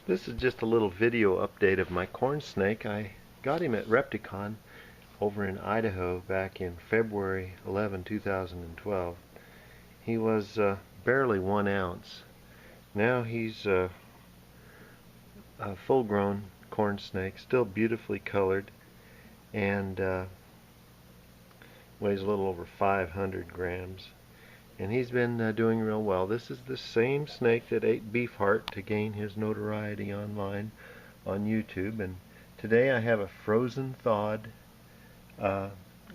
This is just a little video update of my corn snake. I got him at Repticon over in Idaho back in February 11, 2012. He was barely 1 ounce. Now he's a full-grown corn snake, still beautifully colored, and weighs a little over 500 grams. And he's been doing real well. This is the same snake that ate beef heart to gain his notoriety online on YouTube. And today I have a frozen thawed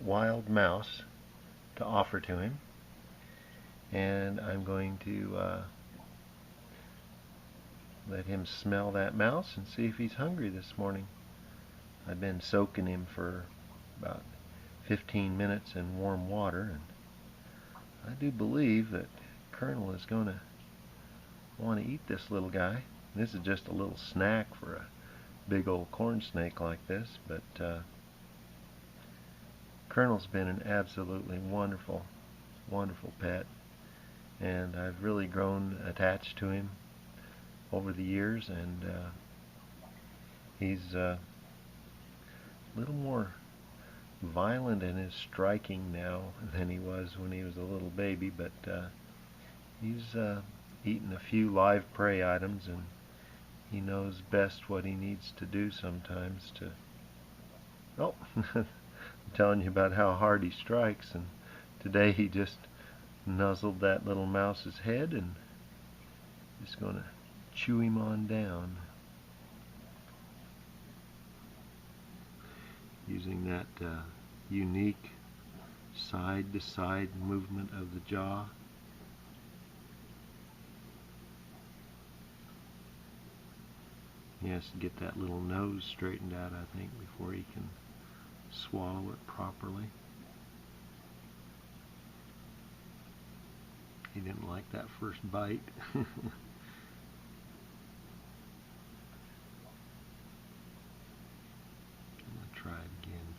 wild mouse to offer to him. And I'm going to let him smell that mouse and see if he's hungry this morning. I've been soaking him for about 15 minutes in warm water, and I do believe that Colonel is going to want to eat this little guy. This is just a little snack for a big old corn snake like this, but Colonel's been an absolutely wonderful, wonderful pet, and I've really grown attached to him over the years, and he's a little more violent in his striking now than he was when he was a little baby, but he's eaten a few live prey items, and he knows best what he needs to do sometimes to... Oh, I'm telling you about how hard he strikes, and today he just nuzzled that little mouse's head and just going to chew him on down using that unique side-to-side movement of the jaw. He has to get that little nose straightened out, I think, before he can swallow it properly. He didn't like that first bite. Try it again.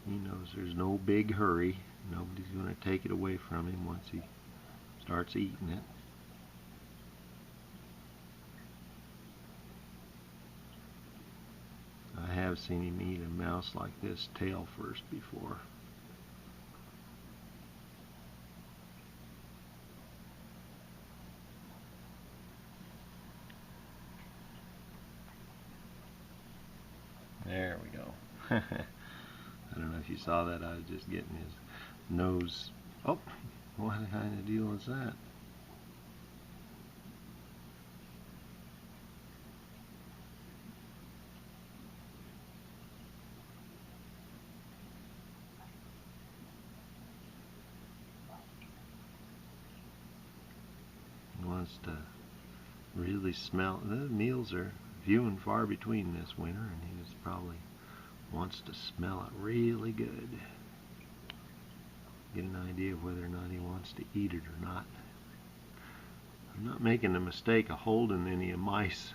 He knows there's no big hurry. Nobody's going to take it away from him once he starts eating it. I have seen him eat a mouse like this tail first before. There we go. I don't know if you saw that. I was just getting his nose. Oh, what kind of deal is that? He wants to really smell. The meals are few and far between this winter, and he just probably wants to smell it really good. Get an idea of whether or not he wants to eat it or not. I'm not making the mistake of holding any mice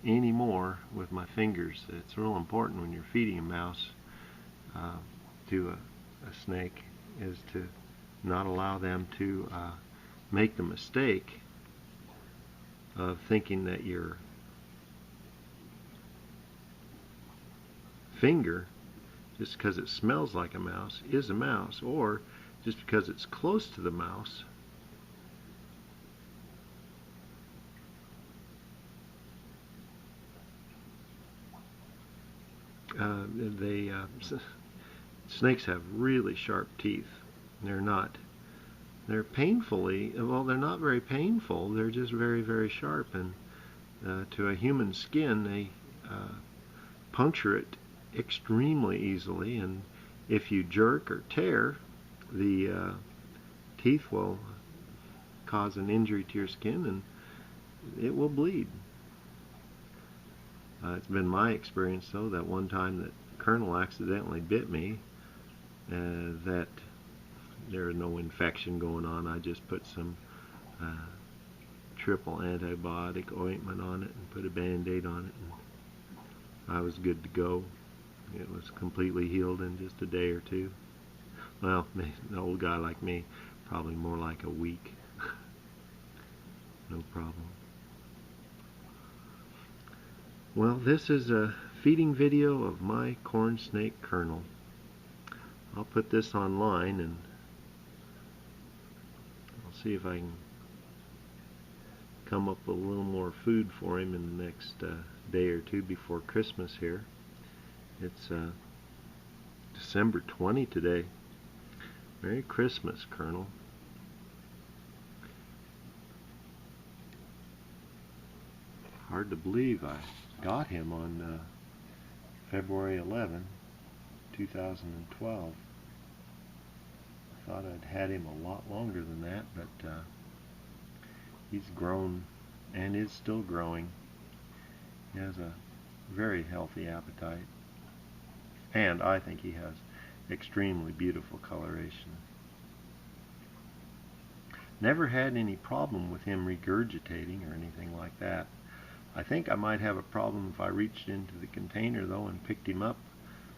anymore with my fingers. It's real important when you're feeding a mouse to a snake is to not allow them to make the mistake of thinking that your finger, just because it smells like a mouse, is a mouse, or just because it's close to the mouse snakes have really sharp teeth. They're painfully, well, they're not very painful, they're just very, very sharp, and to a human skin they puncture it extremely easily, and if you jerk or tear, the teeth will cause an injury to your skin and it will bleed. It's been my experience, though, that one time that Colonel accidentally bit me, that there was no infection going on. I just put some triple antibiotic ointment on it and put a band-aid on it, and I was good to go. It was completely healed in just a day or two. Well, an old guy like me, probably more like a week. no problem. Well, this is a feeding video of my corn snake Colonel. I'll put this online and I'll see if I can come up with a little more food for him in the next day or two before Christmas here. It's December 20 today. Merry Christmas, Colonel. Hard to believe I got him on February 11, 2012. I thought I'd had him a lot longer than that, but he's grown and is still growing. He has a very healthy appetite, and I think he has extremely beautiful coloration. Never had any problem with him regurgitating or anything like that. I think I might have a problem if I reached into the container though and picked him up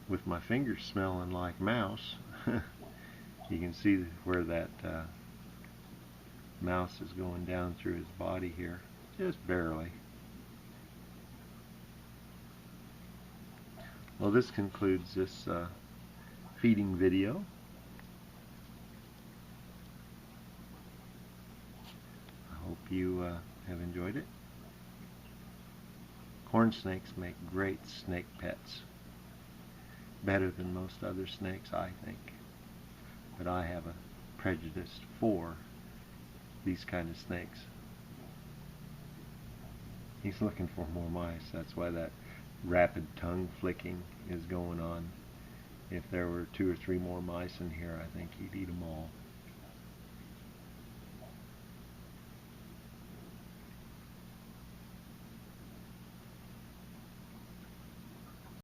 with my fingers smelling like mouse. You can see where that mouse is going down through his body here, just barely. Well, this concludes this feeding video. I hope you have enjoyed it. Corn snakes make great snake pets. Better than most other snakes, I think. But I have a prejudice for these kind of snakes. He's looking for more mice. That's why that rapid tongue flicking is going on. If there were 2 or 3 more mice in here, I think he'd eat them all.